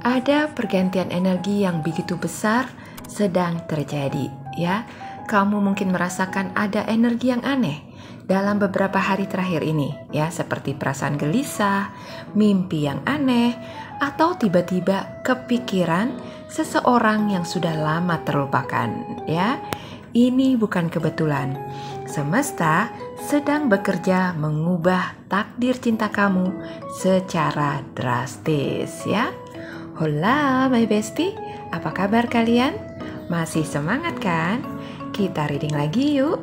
Ada pergantian energi yang begitu besar sedang terjadi, ya. Kamu mungkin merasakan ada energi yang aneh dalam beberapa hari terakhir ini, ya, seperti perasaan gelisah, mimpi yang aneh, atau tiba-tiba kepikiran seseorang yang sudah lama terlupakan, ya. Ini bukan kebetulan. Semesta sedang bekerja mengubah takdir cinta kamu secara drastis, ya. Hola my bestie, apa kabar kalian? Masih semangat kan? Kita reading lagi yuk.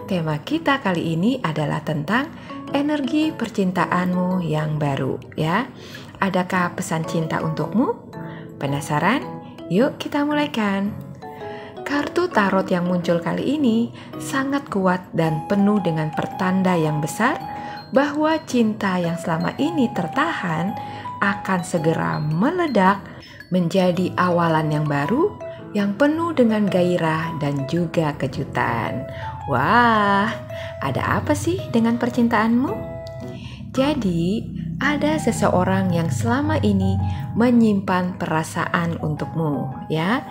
Tema kita kali ini adalah tentang energi percintaanmu yang baru, ya. Adakah pesan cinta untukmu? Penasaran? Yuk kita mulaikan. Kartu tarot yang muncul kali ini sangat kuat dan penuh dengan pertanda yang besar bahwa cinta yang selama ini tertahan akan segera meledak menjadi awalan yang baru yang penuh dengan gairah dan juga kejutan. Wah, ada apa sih dengan percintaanmu? Jadi, ada seseorang yang selama ini menyimpan perasaan untukmu, ya.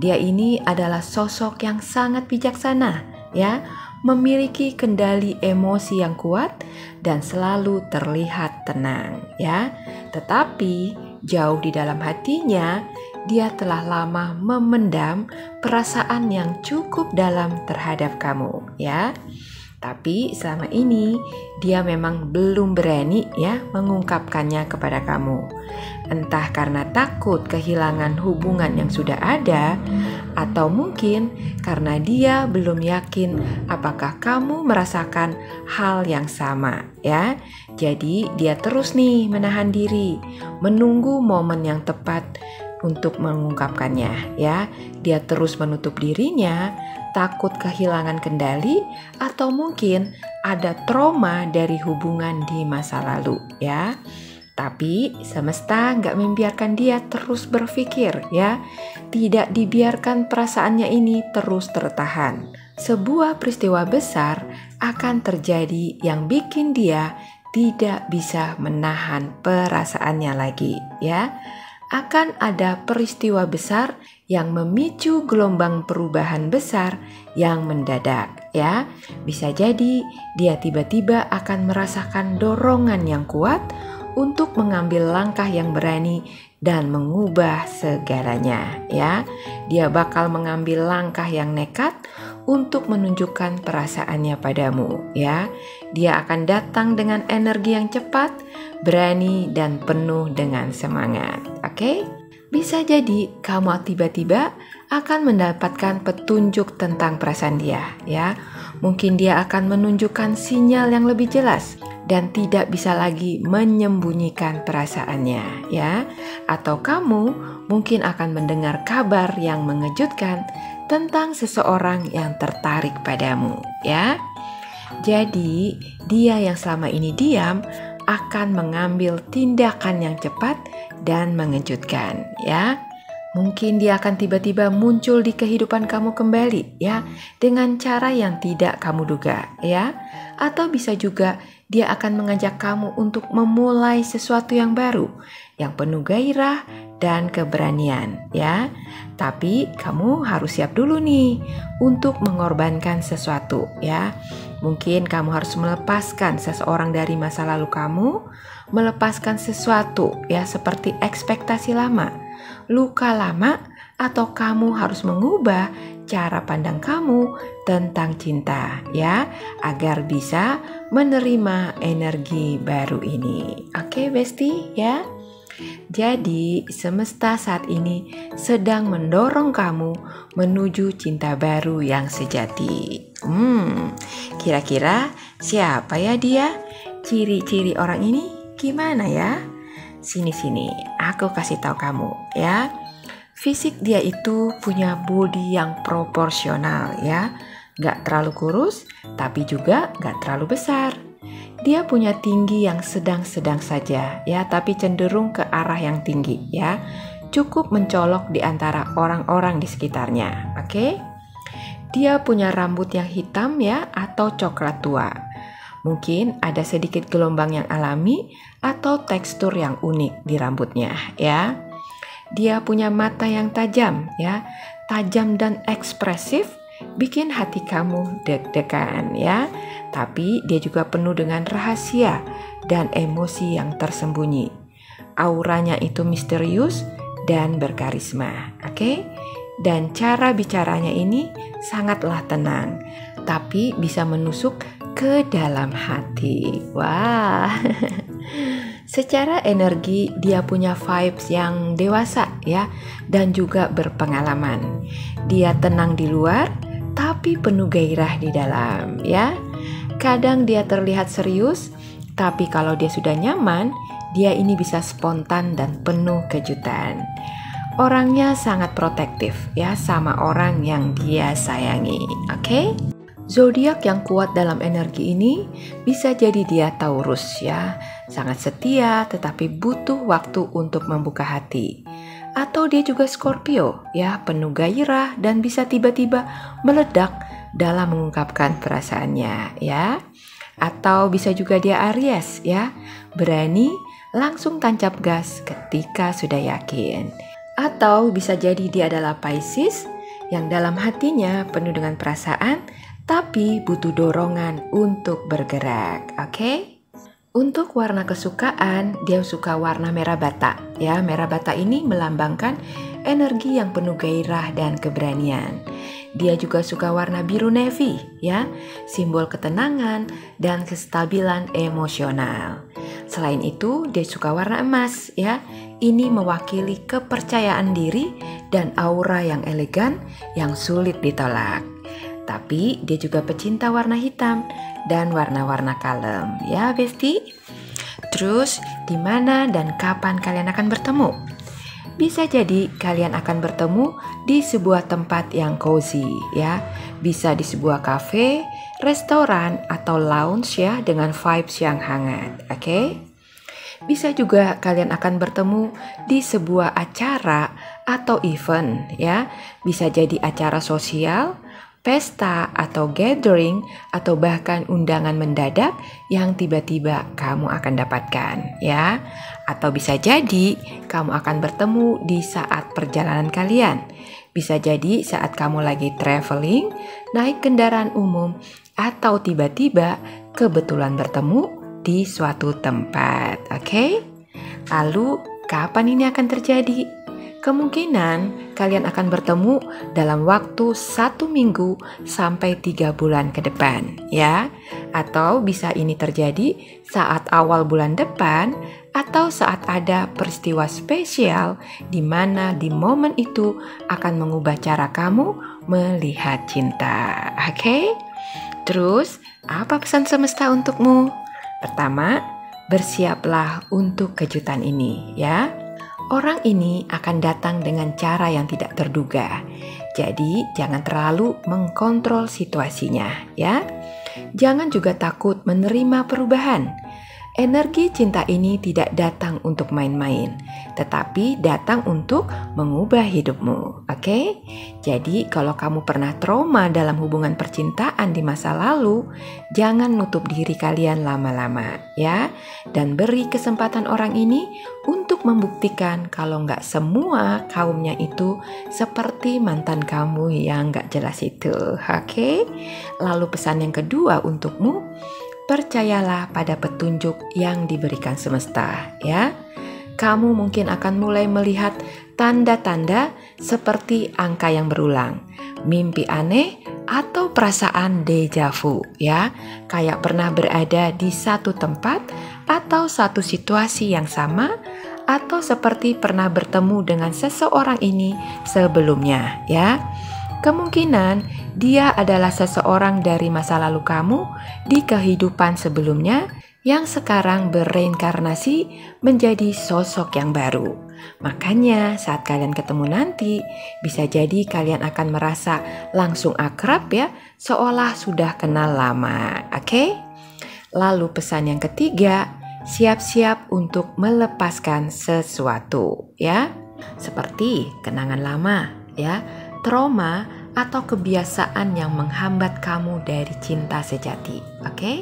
Dia ini adalah sosok yang sangat bijaksana, ya, memiliki kendali emosi yang kuat dan selalu terlihat tenang, ya. Tetapi jauh di dalam hatinya, dia telah lama memendam perasaan yang cukup dalam terhadap kamu, ya. Tapi selama ini dia memang belum berani, ya, mengungkapkannya kepada kamu. Entah karena takut kehilangan hubungan yang sudah ada, atau mungkin karena dia belum yakin apakah kamu merasakan hal yang sama, ya. Jadi dia terus nih menahan diri, menunggu momen yang tepat untuk mengungkapkannya, ya. Dia terus menutup dirinya, takut kehilangan kendali, atau mungkin ada trauma dari hubungan di masa lalu, ya. Tapi semesta nggak membiarkan dia terus berpikir, ya. Tidak dibiarkan perasaannya ini terus tertahan. Sebuah peristiwa besar akan terjadi yang bikin dia tidak bisa menahan perasaannya lagi, ya. Akan ada peristiwa besar yang memicu gelombang perubahan besar yang mendadak, ya. Bisa jadi dia tiba-tiba akan merasakan dorongan yang kuat untuk mengambil langkah yang berani dan mengubah segalanya, ya. Dia bakal mengambil langkah yang nekat untuk menunjukkan perasaannya padamu, ya. Dia akan datang dengan energi yang cepat, berani, dan penuh dengan semangat. Oke? Bisa jadi kamu tiba-tiba akan mendapatkan petunjuk tentang perasaan dia, ya. Mungkin dia akan menunjukkan sinyal yang lebih jelas dan tidak bisa lagi menyembunyikan perasaannya, ya. Atau kamu mungkin akan mendengar kabar yang mengejutkan tentang seseorang yang tertarik padamu, ya. Jadi, dia yang selama ini diam akan mengambil tindakan yang cepat dan mengejutkan, ya. Mungkin dia akan tiba-tiba muncul di kehidupan kamu kembali, ya, dengan cara yang tidak kamu duga, ya. Atau bisa juga dia akan mengajak kamu untuk memulai sesuatu yang baru, yang penuh gairah dan keberanian, ya. Tapi kamu harus siap dulu nih untuk mengorbankan sesuatu, ya. Mungkin kamu harus melepaskan seseorang dari masa lalu kamu, melepaskan sesuatu, ya, seperti ekspektasi lama, luka lama, atau kamu harus mengubah cara pandang kamu tentang cinta, ya, agar bisa menerima energi baru ini. Oke, bestie, ya. Jadi, semesta saat ini sedang mendorong kamu menuju cinta baru yang sejati. Kira-kira siapa ya dia? Ciri-ciri orang ini gimana ya? Sini, aku kasih tahu kamu, ya. Fisik dia itu punya body yang proporsional, ya. Gak terlalu kurus, tapi juga gak terlalu besar. Dia punya tinggi yang sedang-sedang saja, ya, tapi cenderung ke arah yang tinggi, ya. Cukup mencolok di antara orang-orang di sekitarnya, oke? Dia punya rambut yang hitam, ya, atau coklat tua. Mungkin ada sedikit gelombang yang alami atau tekstur yang unik di rambutnya, ya. dia punya mata yang tajam ya, tajam dan ekspresif, bikin hati kamu deg-degan ya. Tapi dia juga penuh dengan rahasia dan emosi yang tersembunyi. Auranya itu misterius dan berkarisma, oke? Dan cara bicaranya ini sangatlah tenang, tapi bisa menusuk ke dalam hati. Wah. Secara energi dia punya vibes yang dewasa ya, dan juga berpengalaman. Dia tenang di luar, tapi penuh gairah di dalam ya. Kadang dia terlihat serius, tapi kalau dia sudah nyaman, dia ini bisa spontan dan penuh kejutan. Orangnya sangat protektif ya sama orang yang dia sayangi, oke? Zodiak yang kuat dalam energi ini bisa jadi dia Taurus ya, sangat setia tetapi butuh waktu untuk membuka hati. Atau dia juga Scorpio ya, penuh gairah dan bisa tiba-tiba meledak dalam mengungkapkan perasaannya ya. Atau bisa juga dia Aries ya, berani langsung tancap gas ketika sudah yakin. Atau bisa jadi dia adalah Pisces yang dalam hatinya penuh dengan perasaan tapi butuh dorongan untuk bergerak, oke? Untuk warna kesukaan, dia suka warna merah bata ya. Merah bata ini melambangkan energi yang penuh gairah dan keberanian. Dia juga suka warna biru navy ya, simbol ketenangan dan kestabilan emosional. Selain itu, dia suka warna emas ya. Ini mewakili kepercayaan diri dan aura yang elegan yang sulit ditolak. Tapi dia juga pecinta warna hitam dan warna-warna kalem ya Besti. Terus di mana dan kapan kalian akan bertemu? Bisa jadi kalian akan bertemu di sebuah tempat yang cozy ya. Bisa di sebuah cafe, restoran atau lounge ya dengan vibes yang hangat, oke? Bisa juga kalian akan bertemu di sebuah acara atau event ya. Bisa jadi acara sosial, pesta atau gathering, atau bahkan undangan mendadak yang tiba-tiba kamu akan dapatkan ya. Atau bisa jadi kamu akan bertemu di saat perjalanan kalian. Bisa jadi saat kamu lagi traveling, naik kendaraan umum, atau tiba-tiba kebetulan bertemu di suatu tempat, oke? Lalu kapan ini akan terjadi? Kemungkinan kalian akan bertemu dalam waktu 1 minggu sampai 3 bulan ke depan ya. Atau bisa ini terjadi saat awal bulan depan atau saat ada peristiwa spesial di mana di momen itu akan mengubah cara kamu melihat cinta. Oke? Terus, apa pesan semesta untukmu? Pertama, bersiaplah untuk kejutan ini ya. Orang ini akan datang dengan cara yang tidak terduga. Jadi jangan terlalu mengkontrol situasinya ya. Jangan juga takut menerima perubahan. Energi cinta ini tidak datang untuk main-main, tetapi datang untuk mengubah hidupmu, oke? Jadi kalau kamu pernah trauma dalam hubungan percintaan di masa lalu, jangan nutup diri kalian lama-lama ya. Dan beri kesempatan orang ini untuk membuktikan kalau nggak semua kaumnya itu seperti mantan kamu yang nggak jelas itu, oke? Lalu pesan yang kedua untukmu, percayalah pada petunjuk yang diberikan semesta ya. Kamu mungkin akan mulai melihat tanda-tanda seperti angka yang berulang, mimpi aneh, atau perasaan deja vu ya. Kayak pernah berada di satu tempat atau satu situasi yang sama, atau seperti pernah bertemu dengan seseorang ini sebelumnya ya. Kemungkinan dia adalah seseorang dari masa lalu kamu di kehidupan sebelumnya yang sekarang bereinkarnasi menjadi sosok yang baru. Makanya saat kalian ketemu nanti, bisa jadi kalian akan merasa langsung akrab ya, seolah sudah kenal lama, oke? Lalu pesan yang ketiga, siap-siap untuk melepaskan sesuatu ya. Seperti kenangan lama ya, trauma atau kebiasaan yang menghambat kamu dari cinta sejati, oke?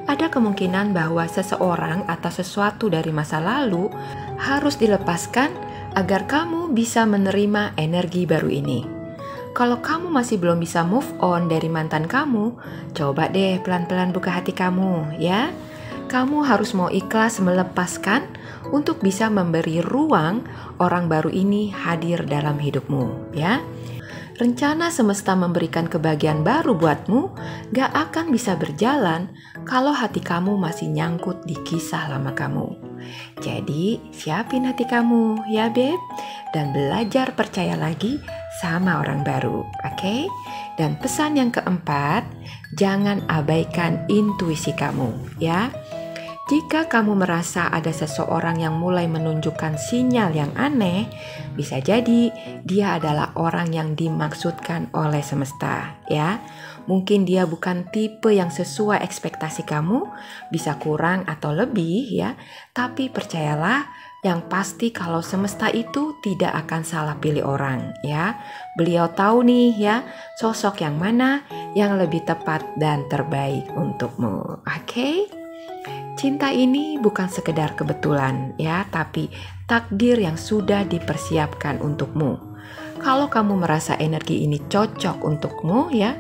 Ada kemungkinan bahwa seseorang atau sesuatu dari masa lalu harus dilepaskan agar kamu bisa menerima energi baru ini. Kalau kamu masih belum bisa move on dari mantan kamu, coba deh pelan-pelan buka hati kamu ya. Kamu harus mau ikhlas melepaskan untuk bisa memberi ruang orang baru ini hadir dalam hidupmu ya. Rencana semesta memberikan kebahagiaan baru buatmu gak akan bisa berjalan kalau hati kamu masih nyangkut di kisah lama kamu. Jadi siapin hati kamu ya Beb, dan belajar percaya lagi sama orang baru, oke? Dan pesan yang keempat, jangan abaikan intuisi kamu ya. Jika kamu merasa ada seseorang yang mulai menunjukkan sinyal yang aneh, bisa jadi dia adalah orang yang dimaksudkan oleh semesta ya. Mungkin dia bukan tipe yang sesuai ekspektasi kamu, bisa kurang atau lebih ya. Tapi percayalah, yang pasti kalau semesta itu tidak akan salah pilih orang ya. Beliau tahu nih ya, sosok yang mana yang lebih tepat dan terbaik untukmu. Oke? Cinta ini bukan sekedar kebetulan ya, tapi takdir yang sudah dipersiapkan untukmu. Kalau kamu merasa energi ini cocok untukmu ya,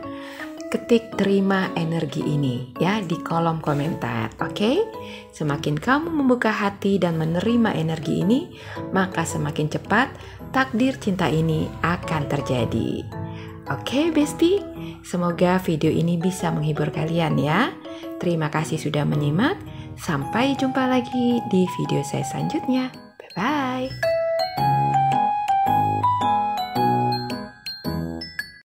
ketik terima energi ini ya di kolom komentar, oke? Semakin kamu membuka hati dan menerima energi ini, maka semakin cepat takdir cinta ini akan terjadi. Oke, Besti, semoga video ini bisa menghibur kalian ya. Terima kasih sudah menyimak. Sampai jumpa lagi di video saya selanjutnya. Bye-bye.